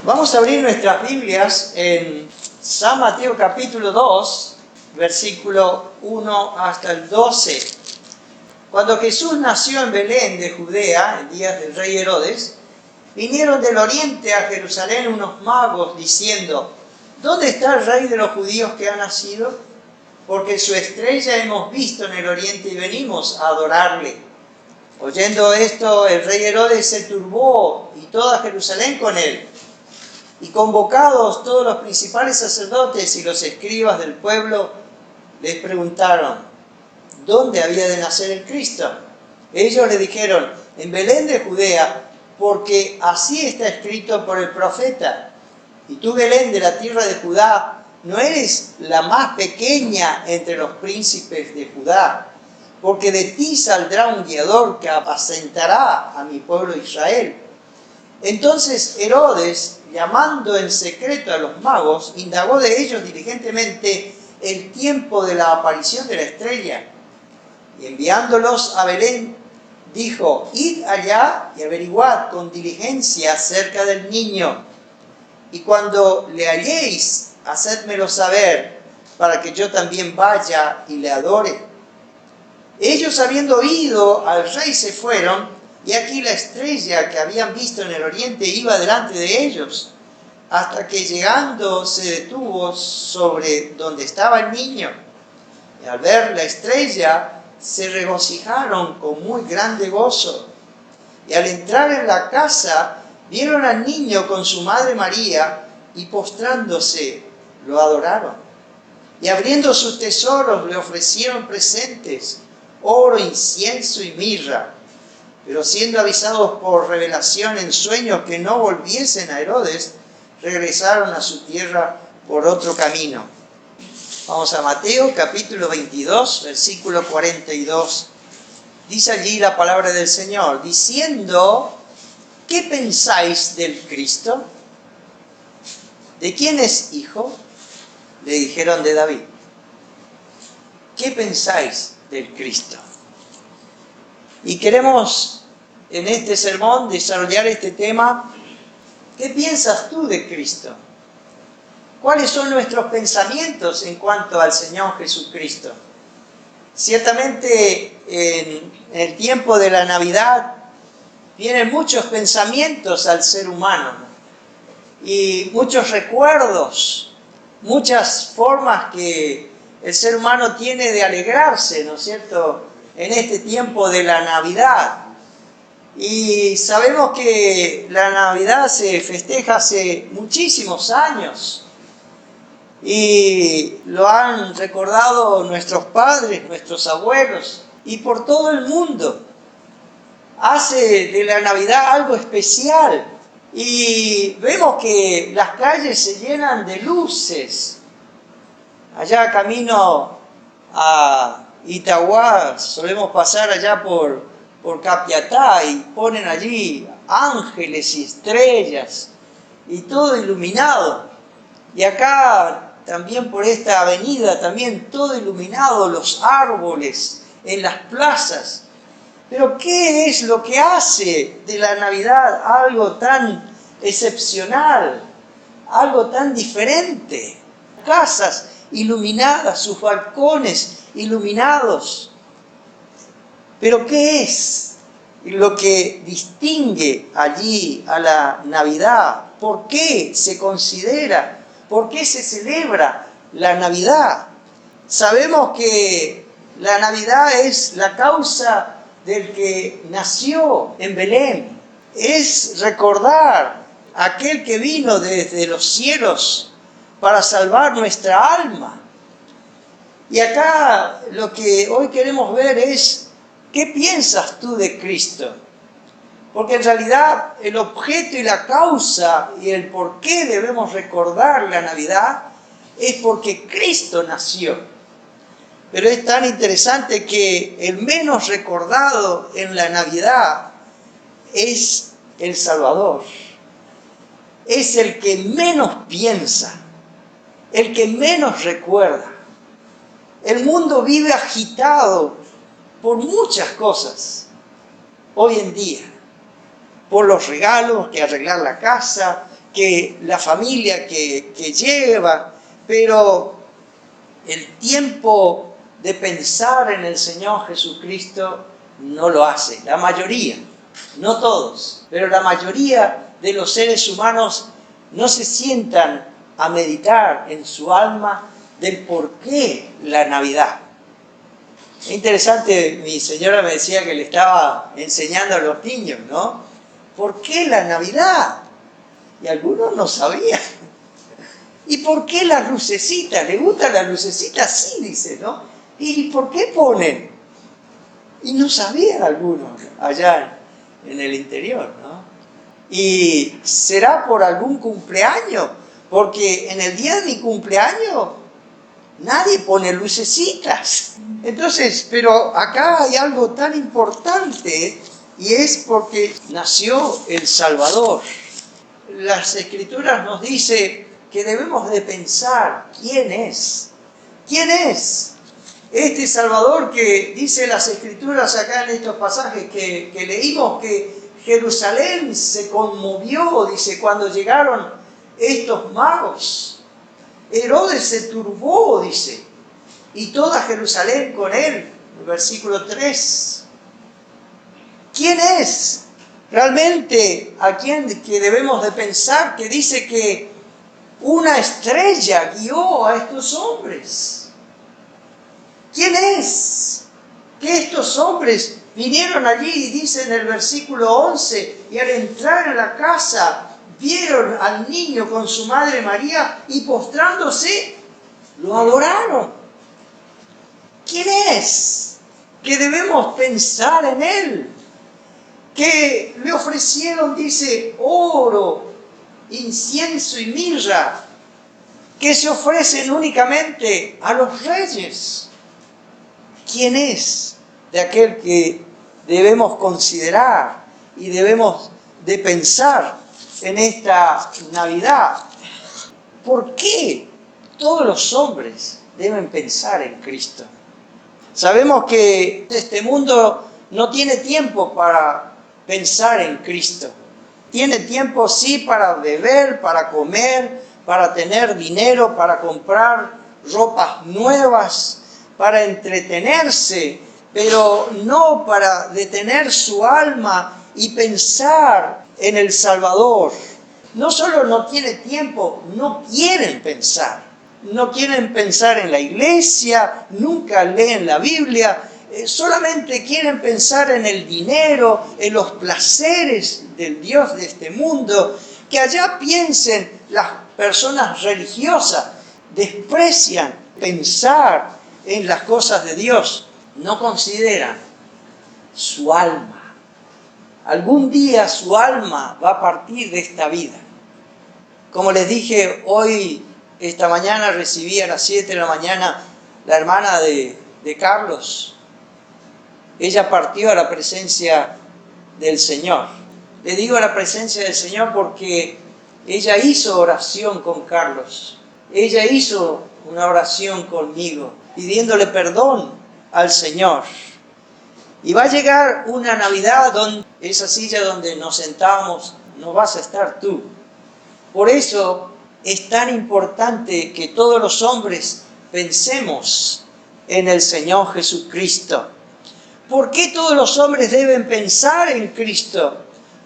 Vamos a abrir nuestras Biblias en San Mateo capítulo 2, versículo 1 hasta el 12. Cuando Jesús nació en Belén de Judea, en días del rey Herodes, vinieron del oriente a Jerusalén unos magos diciendo: ¿dónde está el rey de los judíos que ha nacido? Porque su estrella hemos visto en el oriente y venimos a adorarle. Oyendo esto, el rey Herodes se turbó y toda Jerusalén con él. Y convocados todos los principales sacerdotes y los escribas del pueblo, les preguntaron: ¿dónde había de nacer el Cristo? Ellos le dijeron: en Belén de Judea, porque así está escrito por el profeta: y tú, Belén, de la tierra de Judá, no eres la más pequeña entre los príncipes de Judá, porque de ti saldrá un guiador que apacentará a mi pueblo Israel. Entonces Herodes, llamando en secreto a los magos, indagó de ellos diligentemente el tiempo de la aparición de la estrella. Y enviándolos a Belén, dijo: id allá y averiguad con diligencia acerca del niño. Y cuando le halléis, hacedmelo saber, para que yo también vaya y le adore. Ellos, habiendo oído al rey, se fueron, y aquí la estrella que habían visto en el oriente iba delante de ellos, hasta que llegando se detuvo sobre donde estaba el niño. Y al ver la estrella se regocijaron con muy grande gozo. Y al entrar en la casa vieron al niño con su madre María, y postrándose lo adoraron. Y abriendo sus tesoros le ofrecieron presentes: oro, incienso y mirra. Pero siendo avisados por revelación en sueños que no volviesen a Herodes, regresaron a su tierra por otro camino. Vamos a Mateo capítulo 22, versículo 42. Dice allí la palabra del Señor, diciendo: ¿qué pensáis del Cristo? ¿De quién es hijo? Le dijeron: de David. ¿Qué pensáis del Cristo? Y queremos en este sermón desarrollar este tema. ¿Qué piensas tú de Cristo? ¿Cuáles son nuestros pensamientos en cuanto al Señor Jesucristo? Ciertamente en el tiempo de la Navidad vienen muchos pensamientos al ser humano, ¿no? Y muchos recuerdos, muchas formas que el ser humano tiene de alegrarse, ¿no es cierto?, en este tiempo de la Navidad. Y sabemos que la Navidad se festeja hace muchísimos años y lo han recordado nuestros padres, nuestros abuelos, y por todo el mundo hace de la Navidad algo especial. Y vemos que las calles se llenan de luces. Allá camino a Itauguá solemos pasar allá por Capiatá y ponen allí ángeles y estrellas y todo iluminado. Y acá también por esta avenida también todo iluminado, los árboles en las plazas. Pero ¿qué es lo que hace de la Navidad algo tan excepcional, algo tan diferente? Casas iluminadas, sus balcones iluminados. Pero ¿qué es lo que distingue allí a la Navidad? ¿Por qué se considera? ¿Por qué se celebra la Navidad? Sabemos que la Navidad es la causa del que nació en Belén. Es recordar a aquel que vino desde los cielos para salvar nuestra alma. Y acá lo que hoy queremos ver es: ¿qué piensas tú de Cristo? Porque en realidad el objeto y la causa y el por qué debemos recordar la Navidad es porque Cristo nació. Pero es tan interesante que el menos recordado en la Navidad es el Salvador. Es el que menos piensa, el que menos recuerda. El mundo vive agitado por muchas cosas hoy en día. Por los regalos, que arreglar la casa, que la familia que lleva, pero el tiempo de pensar en el Señor Jesucristo no lo hace. La mayoría, no todos, pero la mayoría de los seres humanos no se sientan a meditar en su alma del por qué la Navidad. Es interesante, mi señora me decía que le estaba enseñando a los niños, ¿no? ¿Por qué la Navidad? Y algunos no sabían. ¿Y por qué las lucecitas? ¿Le gustan las lucecitas? Sí, dice, ¿no? ¿Y por qué ponen? Y no sabían algunos allá en el interior, ¿no? Y será por algún cumpleaños, porque en el día de mi cumpleaños nadie pone lucecitas. Entonces, pero acá hay algo tan importante y es porque nació el Salvador. Las Escrituras nos dicen que debemos de pensar quién es. ¿Quién es este Salvador que dice las Escrituras acá en estos pasajes que leímos que Jerusalén se conmovió, dice, cuando llegaron estos magos? Herodes se turbó, dice, y toda Jerusalén con él. Versículo 3. ¿Quién es realmente a quien que debemos de pensar que dice que una estrella guió a estos hombres? ¿Quién es? Que estos hombres vinieron allí y dice en el versículo 11, y al entrar en la casa vieron al niño con su madre María y postrándose lo adoraron. ¿Quién es? Que debemos pensar en él. Que le ofrecieron, dice, oro, incienso y mirra, que se ofrecen únicamente a los reyes. ¿Quién es de aquel que debemos considerar y debemos de pensar en esta Navidad? ¿Por qué todos los hombres deben pensar en Cristo? Sabemos que este mundo no tiene tiempo para pensar en Cristo. Tiene tiempo, sí, para beber, para comer, para tener dinero, para comprar ropas nuevas, para entretenerse, pero no para detener su alma y pensar en el Salvador. No solo no tiene tiempo, no quieren pensar. No quieren pensar en la iglesia, nunca leen la Biblia, solamente quieren pensar en el dinero, en los placeres del Dios de este mundo. Que allá piensen las personas religiosas, desprecian pensar en las cosas de Dios, no consideran su alma. Algún día su alma va a partir de esta vida. Como les dije, esta mañana recibí a las 7 de la mañana la hermana de Carlos. Ella partió a la presencia del Señor. Le digo a la presencia del Señor porque ella hizo oración con Carlos. Ella hizo una oración conmigo, pidiéndole perdón al Señor. Y va a llegar una Navidad donde esa silla donde nos sentamos no vas a estar tú. Por eso es tan importante que todos los hombres pensemos en el Señor Jesucristo. ¿Por qué todos los hombres deben pensar en Cristo?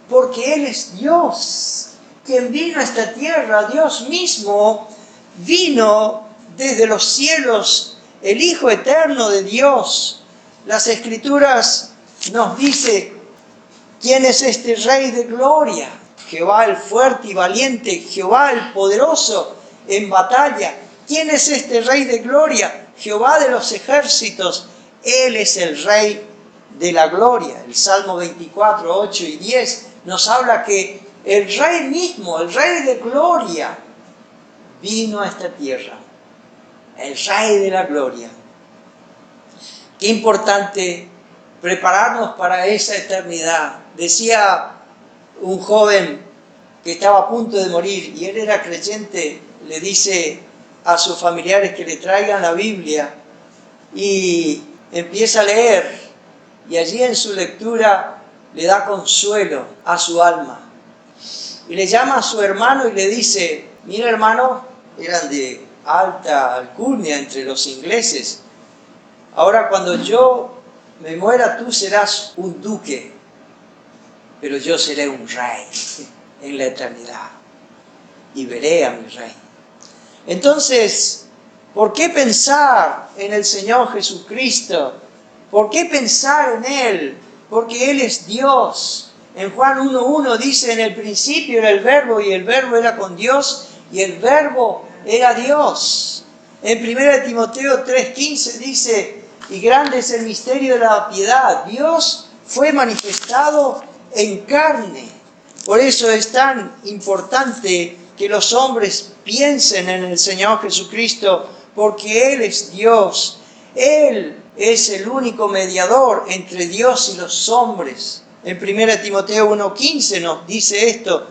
Porque Él es Dios, quien vino a esta tierra. Dios mismo vino desde los cielos, el Hijo eterno de Dios. Las Escrituras nos dicen, ¿quién es este Rey de gloria? Jehová el fuerte y valiente, Jehová el poderoso en batalla. ¿Quién es este Rey de gloria? Jehová de los ejércitos. Él es el Rey de la gloria. El Salmo 24, 8 y 10 nos habla que el Rey mismo, el Rey de gloria, vino a esta tierra. El Rey de la gloria. Qué importante prepararnos para esa eternidad. Decía un joven que estaba a punto de morir y él era creyente, le dice a sus familiares que le traigan la Biblia y empieza a leer y allí en su lectura le da consuelo a su alma. y le llama a su hermano y le dice, mira hermano, eran de alta alcurnia entre los ingleses, ahora cuando yo me muera tú serás un duque, pero yo seré un rey en la eternidad y veré a mi rey. Entonces, ¿por qué pensar en el Señor Jesucristo? ¿Por qué pensar en Él? Porque Él es Dios. En Juan 1:1 dice, en el principio era el Verbo y el Verbo era con Dios y el Verbo era Dios. En 1 Timoteo 3:15 dice, y grande es el misterio de la piedad. Dios fue manifestado en carne. Por eso es tan importante que los hombres piensen en el Señor Jesucristo, porque Él es Dios. Él es el único mediador entre Dios y los hombres. En 1 Timoteo 1:15 nos dice esto.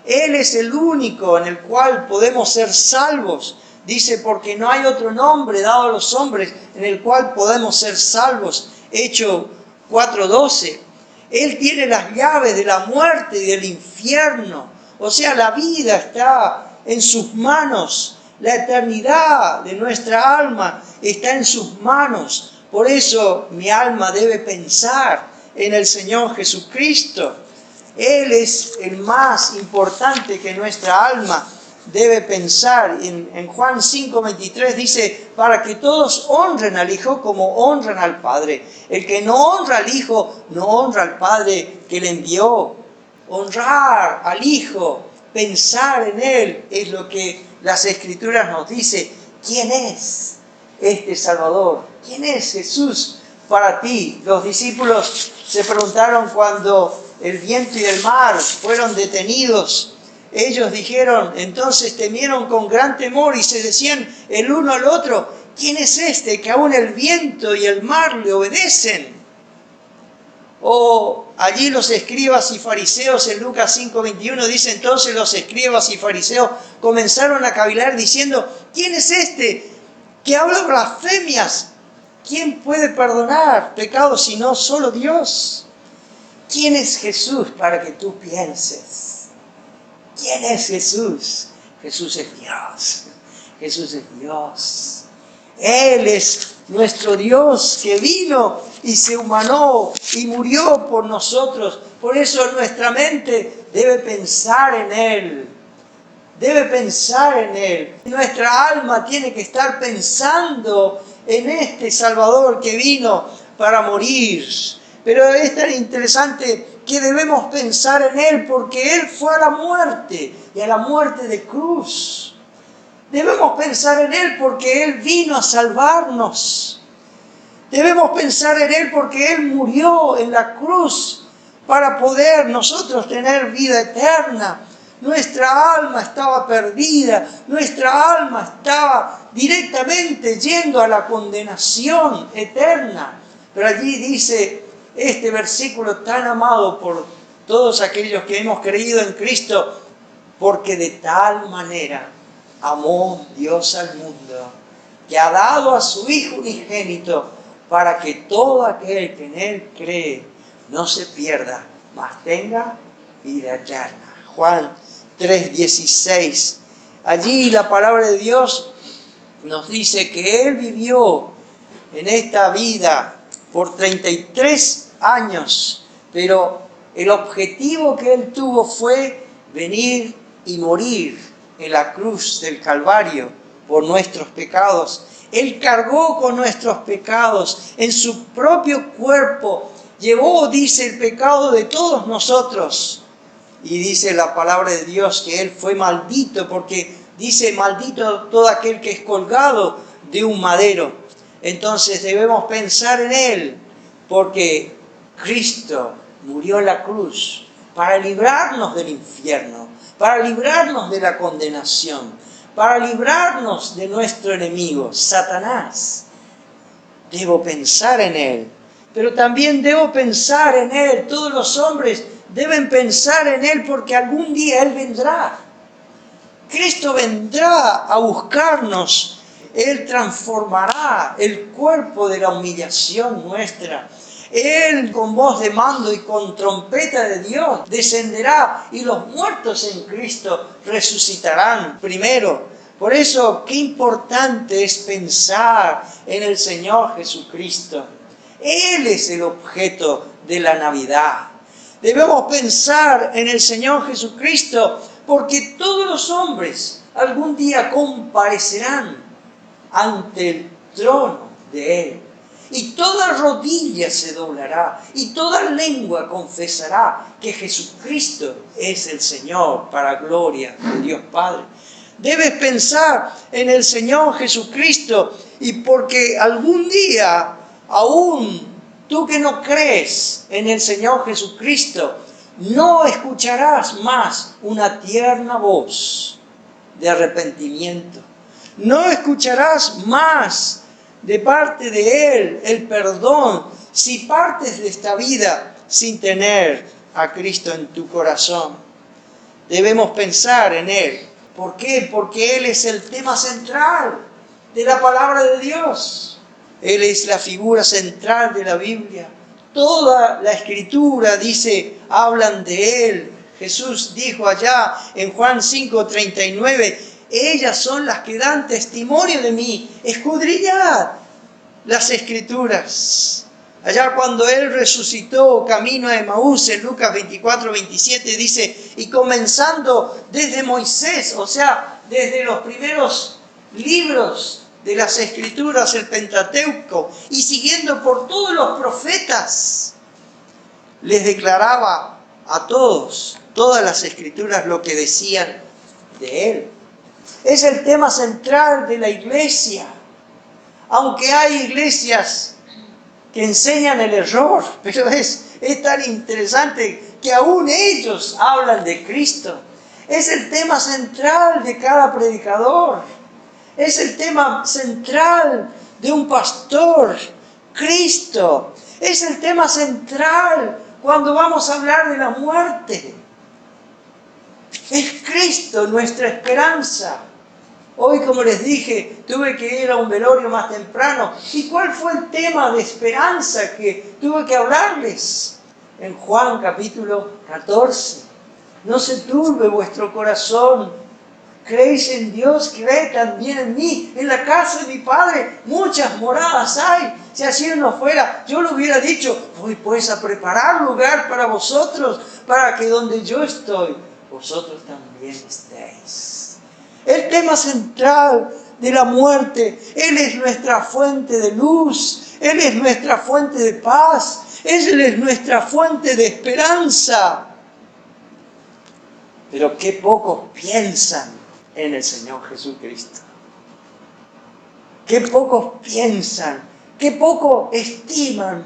Él es el único en el cual podemos ser salvos. Dice, porque no hay otro nombre dado a los hombres en el cual podemos ser salvos. Hechos 4:12. Él tiene las llaves de la muerte y del infierno. O sea, la vida está en sus manos. La eternidad de nuestra alma está en sus manos. Por eso mi alma debe pensar en el Señor Jesucristo. Él es el más importante que nuestra alma debe pensar. En Juan 5:23 dice, para que todos honren al Hijo como honran al Padre. El que no honra al Hijo, no honra al Padre que le envió. Honrar al Hijo, pensar en Él, es lo que las Escrituras nos dice. ¿Quién es este Salvador? ¿Quién es Jesús para ti? Los discípulos se preguntaron cuando el viento y el mar fueron detenidos. Ellos dijeron, entonces temieron con gran temor y se decían el uno al otro, ¿quién es este que aún el viento y el mar le obedecen? O allí los escribas y fariseos en Lucas 5:21 dice, entonces los escribas y fariseos comenzaron a cavilar diciendo, ¿quién es este que habla blasfemias? ¿Quién puede perdonar pecados sino solo Dios? ¿Quién es Jesús para que tú pienses? ¿Quién es Jesús? Jesús es Dios. Jesús es Dios. Él es nuestro Dios que vino y se humanó y murió por nosotros. Por eso nuestra mente debe pensar en Él. Debe pensar en Él. Nuestra alma tiene que estar pensando en este Salvador que vino para morir. Pero es tan interesante que debemos pensar en Él porque Él fue a la muerte y a la muerte de cruz. Debemos pensar en Él porque Él vino a salvarnos. Debemos pensar en Él porque Él murió en la cruz para poder nosotros tener vida eterna. Nuestra alma estaba perdida, nuestra alma estaba directamente yendo a la condenación eterna. Pero allí dice este versículo tan amado por todos aquellos que hemos creído en Cristo, porque de tal manera amó Dios al mundo, que ha dado a su Hijo unigénito, para que todo aquel que en Él cree no se pierda, mas tenga vida eterna. Juan 3:16. Allí la palabra de Dios nos dice que Él vivió en esta vida por 33 años, pero el objetivo que Él tuvo fue venir y morir en la cruz del Calvario por nuestros pecados. Él cargó con nuestros pecados en su propio cuerpo, llevó, dice, el pecado de todos nosotros. Y dice la palabra de Dios que Él fue maldito, porque dice, maldito todo aquel que es colgado de un madero. Entonces debemos pensar en Él, porque Cristo murió en la cruz para librarnos del infierno, para librarnos de la condenación, para librarnos de nuestro enemigo, Satanás. Debo pensar en Él, pero también debo pensar en Él. Todos los hombres deben pensar en Él porque algún día Él vendrá. Cristo vendrá a buscarnos. Él transformará el cuerpo de la humillación nuestra. Él con voz de mando y con trompeta de Dios descenderá y los muertos en Cristo resucitarán primero. Por eso, qué importante es pensar en el Señor Jesucristo. Él es el objeto de la Navidad. Debemos pensar en el Señor Jesucristo porque todos los hombres algún día comparecerán ante el trono de Él. Y toda rodilla se doblará y toda lengua confesará que Jesucristo es el Señor para gloria de Dios Padre. Debes pensar en el Señor Jesucristo y porque algún día, aún tú que no crees en el Señor Jesucristo, no escucharás más una tierna voz de arrepentimiento. No escucharás más de parte de Él el perdón si partes de esta vida sin tener a Cristo en tu corazón. Debemos pensar en Él. ¿Por qué? Porque Él es el tema central de la palabra de Dios. Él es la figura central de la Biblia. Toda la Escritura hablan de Él. Jesús dijo allá en Juan 5:39, ellas son las que dan testimonio de mí. Escudriñad las Escrituras. Allá cuando Él resucitó camino a Emaús, en Lucas 24:27 dice, y comenzando desde Moisés, o sea, desde los primeros libros de las Escrituras, el Pentateuco, y siguiendo por todos los profetas, les declaraba a todos, todas las Escrituras, lo que decían de Él. Es el tema central de la iglesia. Aunque hay iglesias que enseñan el error, pero es tan interesante que aún ellos hablan de Cristo. Es el tema central de cada predicador. Es el tema central de un pastor, Cristo. Es el tema central cuando vamos a hablar de la muerte. Es Cristo nuestra esperanza. Hoy, como les dije, tuve que ir a un velorio más temprano. ¿Y cuál fue el tema de esperanza que tuve que hablarles? En Juan capítulo 14. No se turbe vuestro corazón. ¿Creéis en Dios? Creed también en mí. En la casa de mi Padre muchas moradas hay. Si así no fuera, yo lo hubiera dicho, voy pues a preparar lugar para vosotros, para que donde yo estoy, vosotros también estéis. El tema central de la muerte, Él es nuestra fuente de luz, Él es nuestra fuente de paz, Él es nuestra fuente de esperanza. Pero qué pocos piensan en el Señor Jesucristo. Qué pocos piensan, qué poco estiman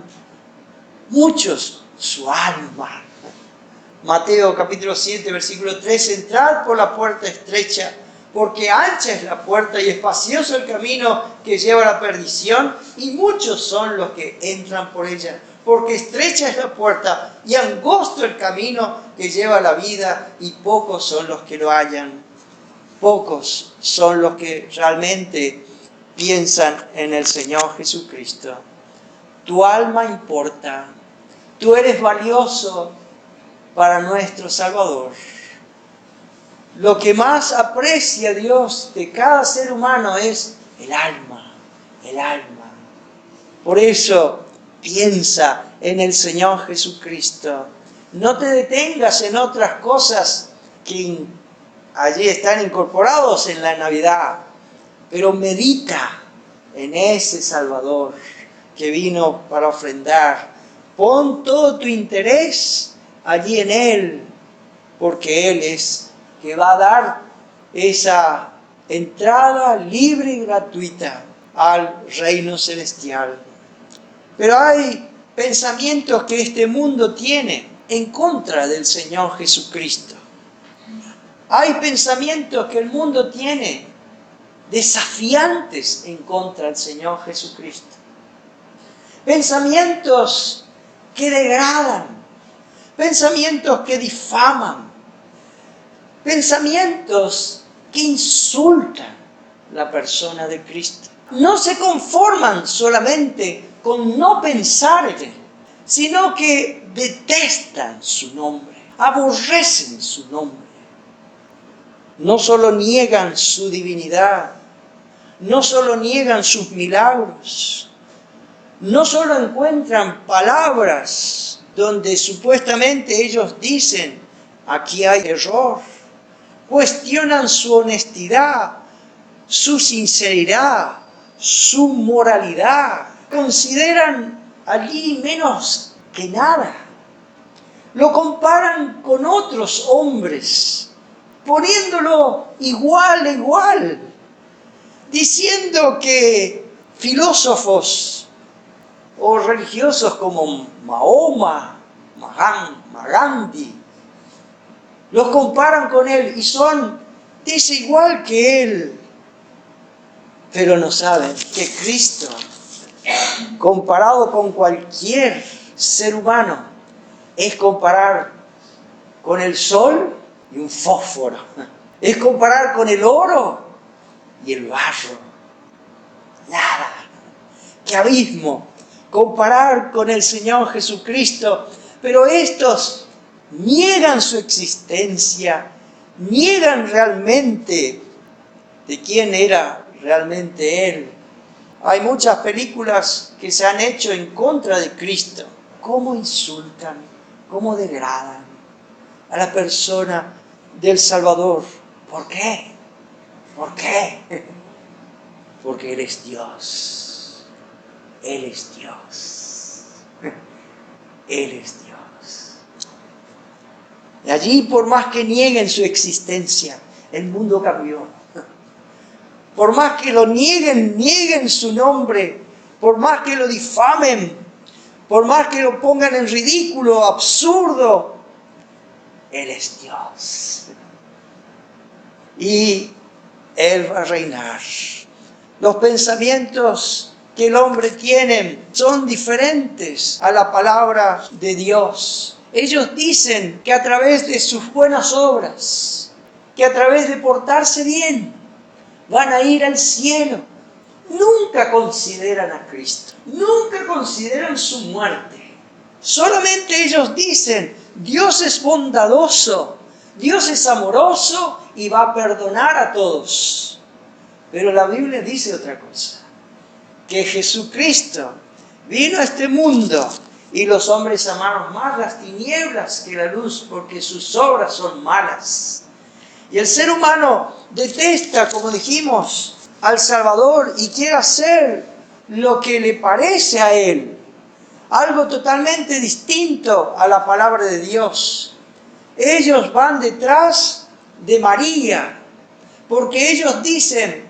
muchos su alma. Mateo capítulo 7, versículo 3, entrad por la puerta estrecha, porque ancha es la puerta y espacioso el camino que lleva a la perdición, y muchos son los que entran por ella. Porque estrecha es la puerta y angosto el camino que lleva a la vida, y pocos son los que lo hallan. Pocos son los que realmente piensan en el Señor Jesucristo. Tu alma importa. Tú eres valioso para nuestro Salvador. Lo que más aprecia Dios de cada ser humano es el alma, el alma. Por eso piensa en el Señor Jesucristo. No te detengas en otras cosas que allí están incorporados en la Navidad, pero medita en ese Salvador que vino para ofrendar. Pon todo tu interés allí en Él, porque Él es que va a dar esa entrada libre y gratuita al reino celestial. Pero hay pensamientos que este mundo tiene en contra del Señor Jesucristo. Hay pensamientos que el mundo tiene desafiantes en contra del Señor Jesucristo. Pensamientos que degradan, pensamientos que difaman, pensamientos que insultan la persona de Cristo. No se conforman solamente con no pensar en Él, sino que detestan su nombre, aborrecen su nombre. No solo niegan su divinidad, no solo niegan sus milagros, no solo encuentran palabras donde supuestamente ellos dicen, aquí hay error, cuestionan su honestidad, su sinceridad, su moralidad, consideran allí menos que nada. Lo comparan con otros hombres, poniéndolo igual a igual, diciendo que filósofos o religiosos como Mahoma, Gandhi, los comparan con él y son, dice, igual que él. Pero no saben que Cristo, comparado con cualquier ser humano, es comparar con el sol y un fósforo. Es comparar con el oro y el barro. Nada. ¡Qué abismo! Comparar con el Señor Jesucristo. Pero estos niegan su existencia, niegan realmente de quién era realmente Él. Hay muchas películas que se han hecho en contra de Cristo. ¿Cómo insultan, cómo degradan a la persona del Salvador? ¿Por qué? ¿Por qué? Porque Él es Dios. Él es Dios. Él es Dios. Y allí, por más que nieguen su existencia, el mundo cambió. Por más que lo nieguen su nombre, por más que lo difamen, por más que lo pongan en ridículo, absurdo, Él es Dios. Y Él va a reinar. Los pensamientos que el hombre tiene son diferentes a la palabra de Dios. Ellos dicen que a través de sus buenas obras, que a través de portarse bien, van a ir al cielo. Nunca consideran a Cristo, nunca consideran su muerte. Solamente ellos dicen, Dios es bondadoso, Dios es amoroso y va a perdonar a todos. Pero la Biblia dice otra cosa, que Jesucristo vino a este mundo y los hombres amaron más las tinieblas que la luz porque sus obras son malas. Y el ser humano detesta, como dijimos, al Salvador y quiere hacer lo que le parece a Él. Algo totalmente distinto a la palabra de Dios. Ellos van detrás de María, porque ellos dicen,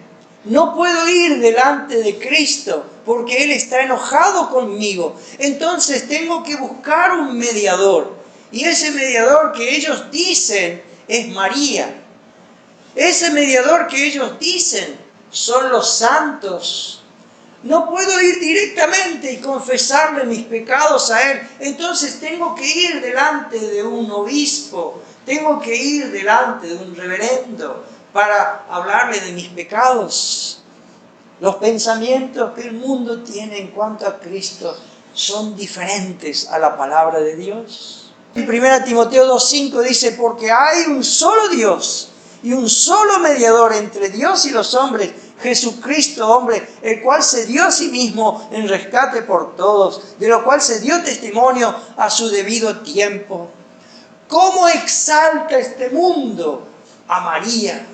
no puedo ir delante de Cristo, porque Él está enojado conmigo. Entonces tengo que buscar un mediador. Y ese mediador que ellos dicen es María. Ese mediador que ellos dicen son los santos. No puedo ir directamente y confesarle mis pecados a Él. Entonces tengo que ir delante de un obispo. Tengo que ir delante de un reverendo para hablarle de mis pecados. Los pensamientos que el mundo tiene en cuanto a Cristo son diferentes a la palabra de Dios. En 1 Timoteo 2:5 dice, porque hay un solo Dios y un solo mediador entre Dios y los hombres, Jesucristo hombre, el cual se dio a sí mismo en rescate por todos, de lo cual se dio testimonio a su debido tiempo. ¿Cómo exalta este mundo a María?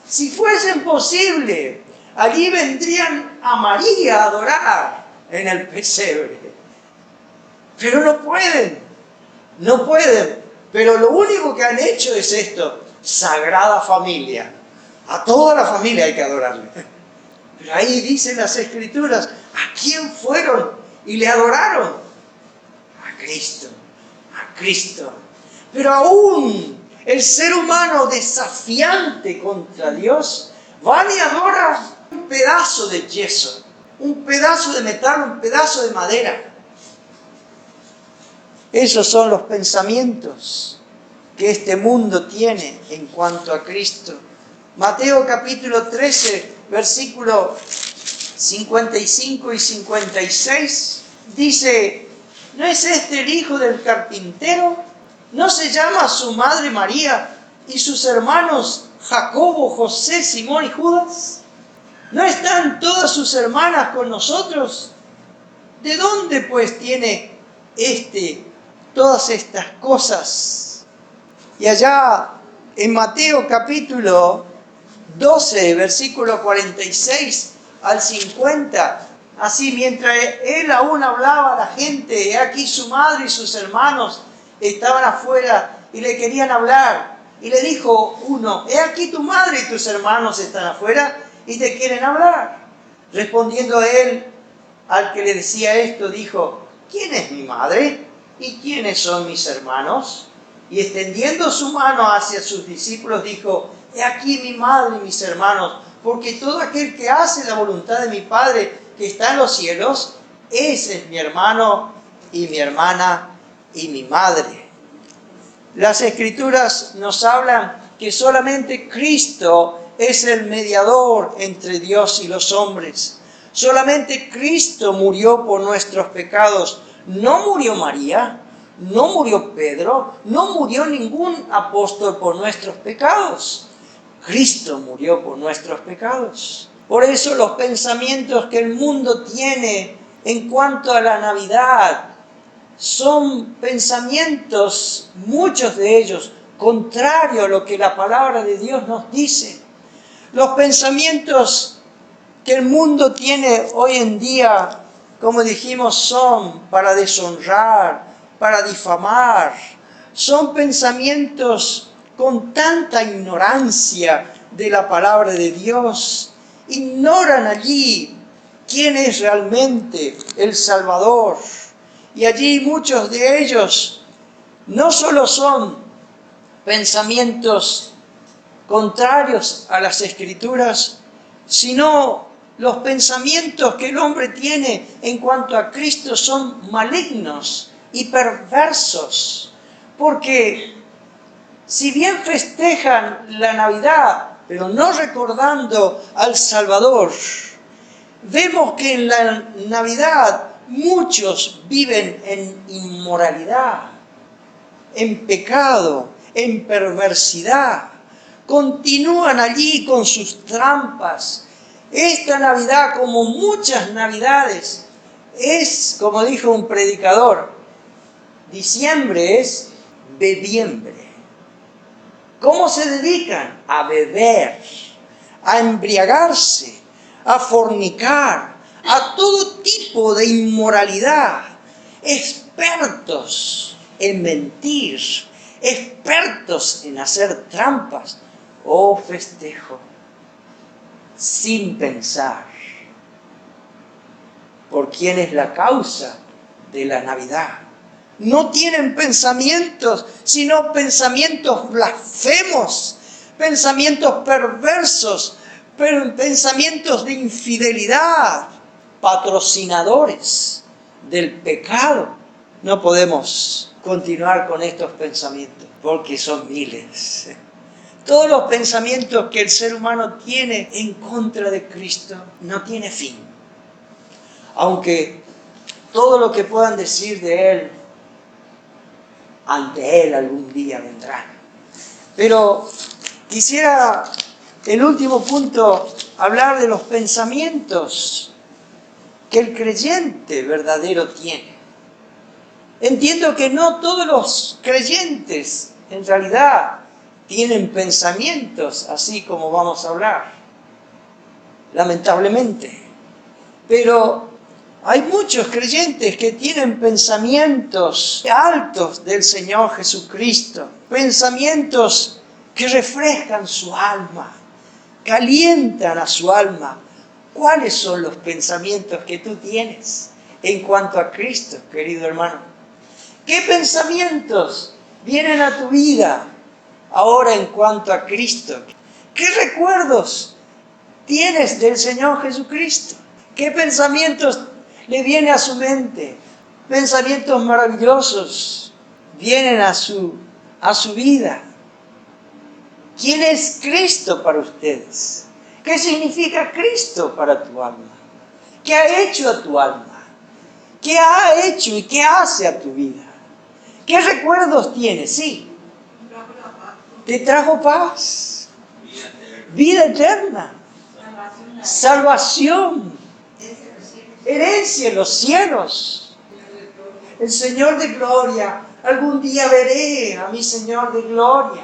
Si fuesen posible, allí vendrían a María a adorar en el pesebre. Pero no pueden. Pero lo único que han hecho es esto, Sagrada Familia. A toda la familia hay que adorarle. Pero ahí dicen las Escrituras, ¿a quién fueron y le adoraron? A Cristo, a Cristo. Pero aún el ser humano desafiante contra Dios, van y adoran un pedazo de yeso, un pedazo de metal, un pedazo de madera. Esos son los pensamientos que este mundo tiene en cuanto a Cristo. Mateo capítulo 13, versículo 55 y 56, dice, ¿No es este el hijo del carpintero? ¿No se llama su madre María y sus hermanos Jacobo, José, Simón y Judas? ¿No están todas sus hermanas con nosotros? ¿De dónde pues tiene todas estas cosas? Y allá en Mateo capítulo 12, versículo 46 al 50, así mientras él aún hablaba a la gente, he aquí su madre y sus hermanos estaban afuera y le querían hablar. Y le dijo uno, he aquí tu madre y tus hermanos están afuera y te quieren hablar. Respondiendo él, al que le decía esto, dijo, ¿quién es mi madre? ¿Y quiénes son mis hermanos? Y extendiendo su mano hacia sus discípulos, dijo, he aquí mi madre y mis hermanos, porque todo aquel que hace la voluntad de mi Padre que está en los cielos, ese es mi hermano y mi hermana y mi madre. Las Escrituras nos hablan que solamente Cristo es el mediador entre Dios y los hombres. Solamente Cristo murió por nuestros pecados. No murió María, no murió Pedro, no murió ningún apóstol por nuestros pecados. Cristo murió por nuestros pecados. Por eso los pensamientos que el mundo tiene en cuanto a la Navidad son pensamientos, muchos de ellos, contrarios a lo que la palabra de Dios nos dice. Los pensamientos que el mundo tiene hoy en día, como dijimos, son para deshonrar, para difamar. Son pensamientos con tanta ignorancia de la palabra de Dios. Ignoran allí quién es realmente el Salvador. Y allí muchos de ellos no solo son pensamientos contrarios a las Escrituras, sino los pensamientos que el hombre tiene en cuanto a Cristo son malignos y perversos. Porque si bien festejan la Navidad, pero no recordando al Salvador, vemos que en la Navidad muchos viven en inmoralidad, en pecado, en perversidad. Continúan allí con sus trampas. Esta Navidad, como muchas Navidades, es, como dijo un predicador, diciembre es bebiembre. ¿Cómo se dedican? A beber, a embriagarse, a fornicar, a todo tipo de inmoralidad, expertos en mentir, expertos en hacer trampas o festejo, sin pensar por quién es la causa de la Navidad. No tienen pensamientos, sino pensamientos blasfemos, pensamientos perversos, pensamientos de infidelidad, patrocinadores del pecado. No podemos continuar con estos pensamientos porque son miles. Todos los pensamientos que el ser humano tiene en contra de Cristo no tiene fin. Aunque todo lo que puedan decir de Él, ante Él algún día vendrán. Pero quisiera, el último punto, hablar de los pensamientos que el creyente verdadero tiene. Entiendo que no todos los creyentes en realidad tienen pensamientos así como vamos a hablar, lamentablemente. Pero hay muchos creyentes que tienen pensamientos altos del Señor Jesucristo, pensamientos que refrescan su alma, calientan a su alma. ¿Cuáles son los pensamientos que tú tienes en cuanto a Cristo, querido hermano? ¿Qué pensamientos vienen a tu vida ahora en cuanto a Cristo? ¿Qué recuerdos tienes del Señor Jesucristo? ¿Qué pensamientos le vienen a su mente? Pensamientos maravillosos vienen a su vida. ¿Quién es Cristo para ustedes? ¿Qué significa Cristo para tu alma? ¿Qué ha hecho a tu alma? ¿Qué ha hecho y qué hace a tu vida? ¿Qué recuerdos tienes? Sí. Te trajo paz, vida eterna, salvación, herencia en los cielos. El Señor de gloria. Algún día veré a mi Señor de gloria.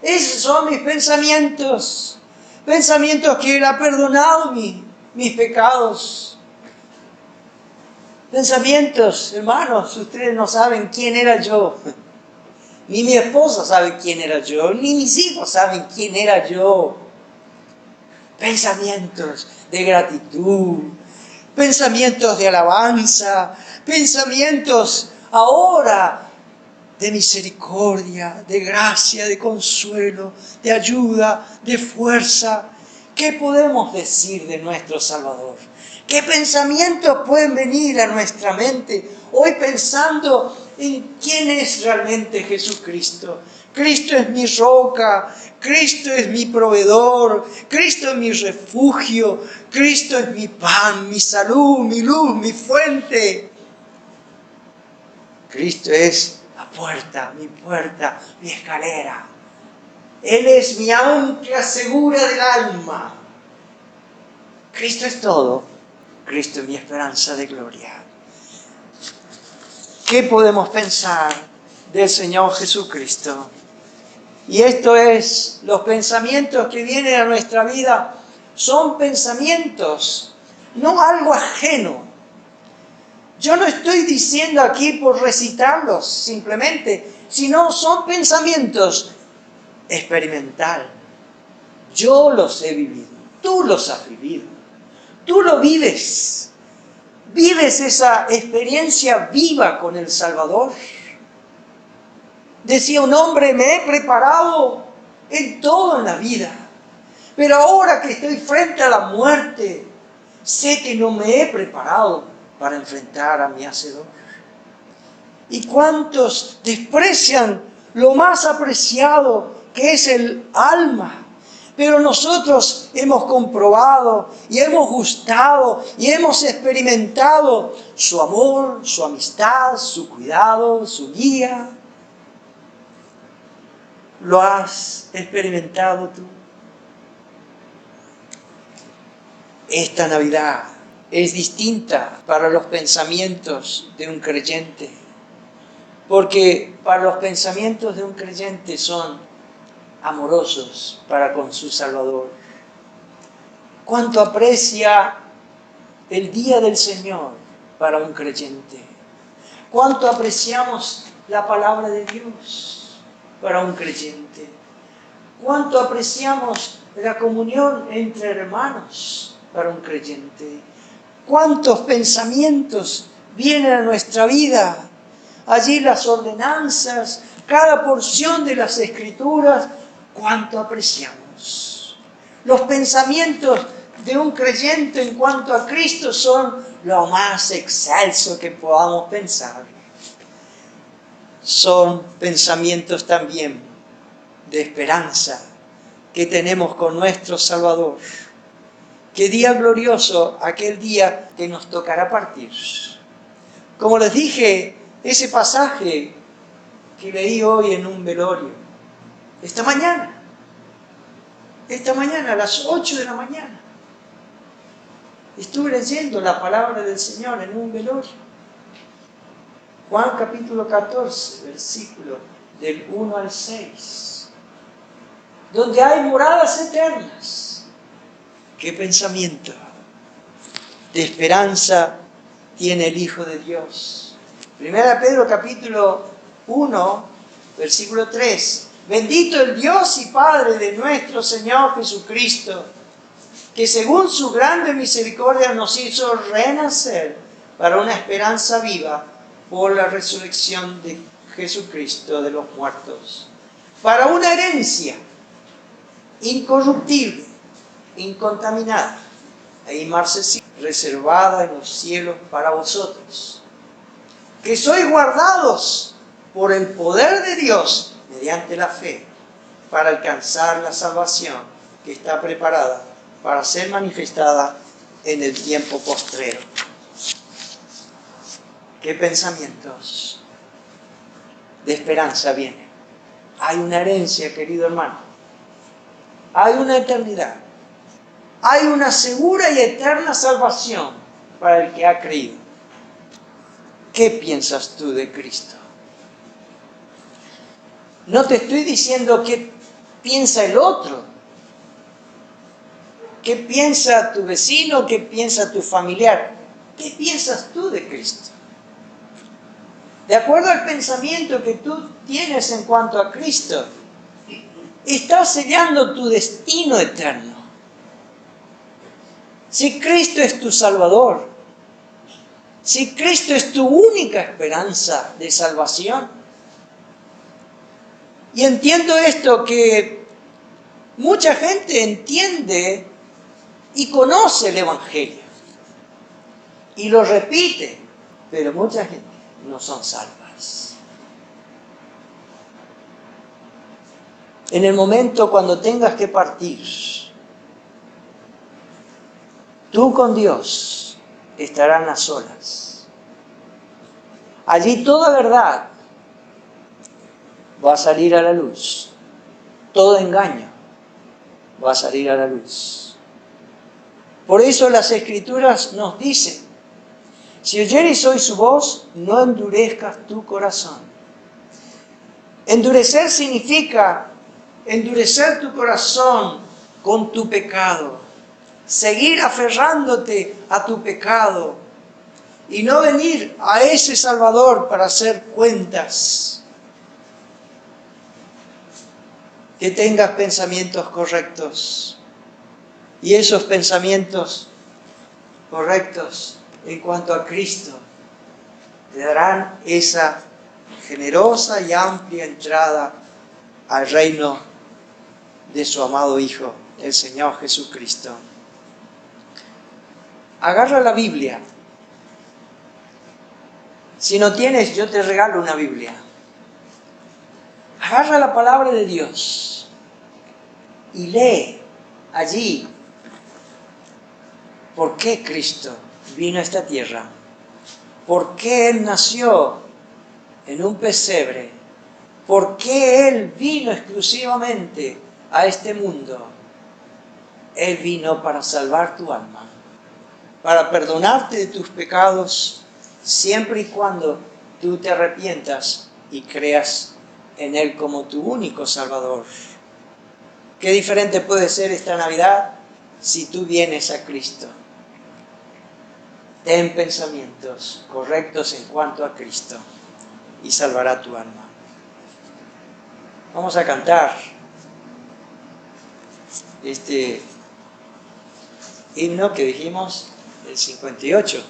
Esos son mis pensamientos. Pensamientos que Él ha perdonado mis pecados. Pensamientos, hermanos, ustedes no saben quién era yo. Ni mi esposa sabe quién era yo. Ni mis hijos saben quién era yo. Pensamientos de gratitud. Pensamientos de alabanza. Pensamientos ahora de misericordia, de gracia, de consuelo, de ayuda, de fuerza. ¿Qué podemos decir de nuestro Salvador? ¿Qué pensamientos pueden venir a nuestra mente hoy pensando en quién es realmente Jesucristo? Cristo es mi roca, Cristo es mi proveedor, Cristo es mi refugio, Cristo es mi pan, mi salud, mi luz, mi fuente. Cristo es la puerta, mi escalera. Él es mi ancla segura del alma. Cristo es todo. Cristo es mi esperanza de gloria. ¿Qué podemos pensar del Señor Jesucristo? Y esto es, los pensamientos que vienen a nuestra vida son pensamientos, no algo ajeno. Yo no estoy diciendo aquí por recitarlos simplemente, sino son pensamientos experimental. Yo los he vivido, tú los has vivido, tú lo vives. Vives esa experiencia viva con el Salvador. Decía un hombre, me he preparado en todo en la vida, pero ahora que estoy frente a la muerte, sé que no me he preparado para enfrentar a mi Hacedor. ¿Y cuántos desprecian lo más apreciado que es el alma? Pero nosotros hemos comprobado y hemos gustado y hemos experimentado su amor, su amistad, su cuidado, su guía. ¿Lo has experimentado tú? Esta Navidad es distinta para los pensamientos de un creyente, porque para los pensamientos de un creyente son amorosos para con su Salvador. ¿Cuánto aprecia el día del Señor para un creyente? ¿Cuánto apreciamos la palabra de Dios para un creyente? ¿Cuánto apreciamos la comunión entre hermanos para un creyente? ¿Cuántos pensamientos vienen a nuestra vida? Allí las ordenanzas, cada porción de las Escrituras, cuánto apreciamos. Los pensamientos de un creyente en cuanto a Cristo son lo más excelso que podamos pensar. Son pensamientos también de esperanza que tenemos con nuestro Salvador. Qué día glorioso aquel día que nos tocará partir. Como les dije, ese pasaje que leí hoy en un velorio, esta mañana a las 8 de la mañana, estuve leyendo la palabra del Señor en un velorio. Juan capítulo 14, versículo del 1 al 6, donde hay moradas eternas. ¿Qué pensamiento de esperanza tiene el Hijo de Dios? Primera Pedro capítulo 1, versículo 3. Bendito el Dios y Padre de nuestro Señor Jesucristo, que según su grande misericordia nos hizo renacer para una esperanza viva por la resurrección de Jesucristo de los muertos, para una herencia incorruptible, incontaminada e inmarcesible, reservada en los cielos para vosotros, que sois guardados por el poder de Dios mediante la fe, para alcanzar la salvación que está preparada para ser manifestada en el tiempo postrero. ¿Qué pensamientos de esperanza vienen? Hay una herencia, querido hermano. Hay una eternidad. Hay una segura y eterna salvación para el que ha creído. ¿Qué piensas tú de Cristo? No te estoy diciendo qué piensa el otro. ¿Qué piensa tu vecino? ¿Qué piensa tu familiar? ¿Qué piensas tú de Cristo? De acuerdo al pensamiento que tú tienes en cuanto a Cristo, estás sellando tu destino eterno. Si Cristo es tu Salvador, si Cristo es tu única esperanza de salvación, y entiendo esto, que mucha gente entiende y conoce el Evangelio y lo repite, pero mucha gente no son salvas. En el momento cuando tengas que partir, tú con Dios estarán a solas. Allí toda verdad va a salir a la luz. Todo engaño va a salir a la luz. Por eso las Escrituras nos dicen: si oyeres hoy su voz, no endurezcas tu corazón. Endurecer significa endurecer tu corazón con tu pecado, seguir aferrándote a tu pecado y no venir a ese Salvador para hacer cuentas. Que tengas pensamientos correctos, y esos pensamientos correctos en cuanto a Cristo te darán esa generosa y amplia entrada al reino de su amado Hijo, el Señor Jesucristo. Agarra la Biblia. Si no tienes, yo te regalo una Biblia. Agarra la palabra de Dios y lee allí por qué Cristo vino a esta tierra, por qué Él nació en un pesebre, por qué Él vino exclusivamente a este mundo. Él vino para salvar tu alma, para perdonarte de tus pecados, siempre y cuando tú te arrepientas y creas en Él como tu único Salvador. Qué diferente puede ser esta Navidad si tú vienes a Cristo. Ten pensamientos correctos en cuanto a Cristo y salvará tu alma. Vamos a cantar este himno que dijimos, el 58.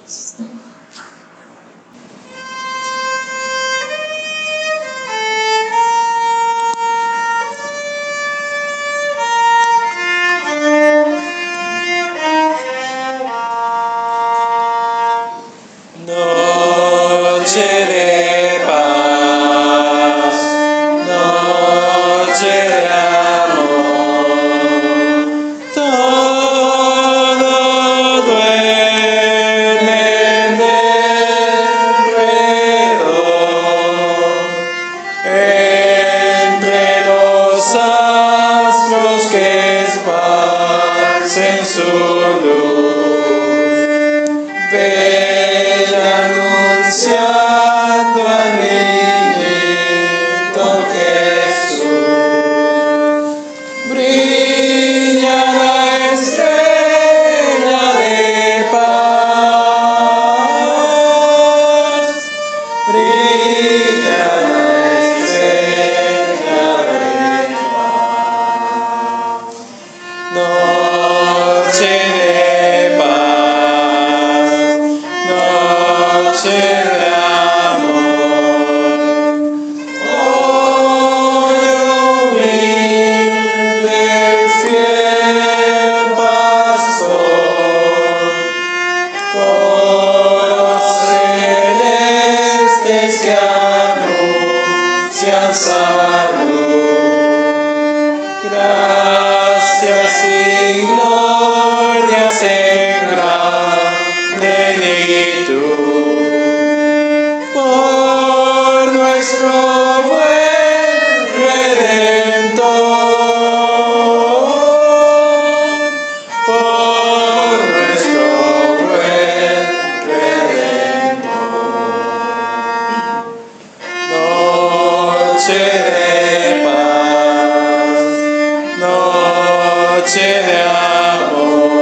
noche de amor.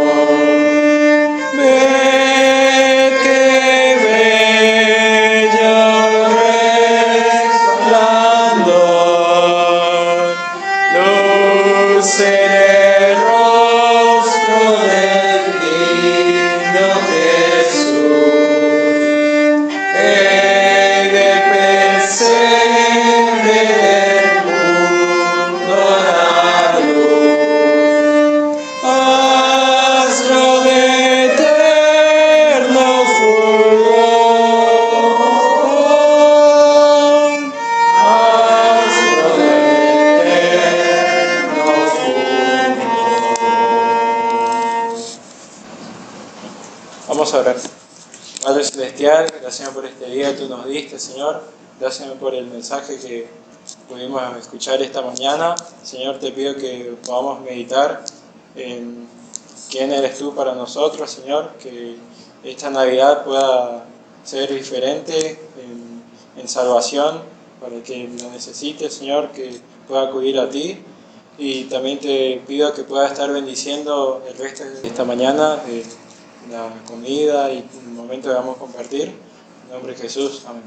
Ved qué bello resplandor, luz en el rostro del niño Jesús. Del pesebre del mundo la luz, astro de eterno fulgor, astro de eterno fulgor. Vamos a orar. Padre Celestial, gracias por este día que tú nos diste, Señor. Gracias por el mensaje que pudimos escuchar esta mañana. Señor, te pido que podamos meditar en quién eres tú para nosotros, Señor. Que esta Navidad pueda ser diferente en salvación para que lo necesite, Señor, que pueda acudir a ti. Y también te pido que pueda estar bendiciendo el resto de esta mañana, la comida y el momento que vamos a compartir. En nombre de Jesús, amén.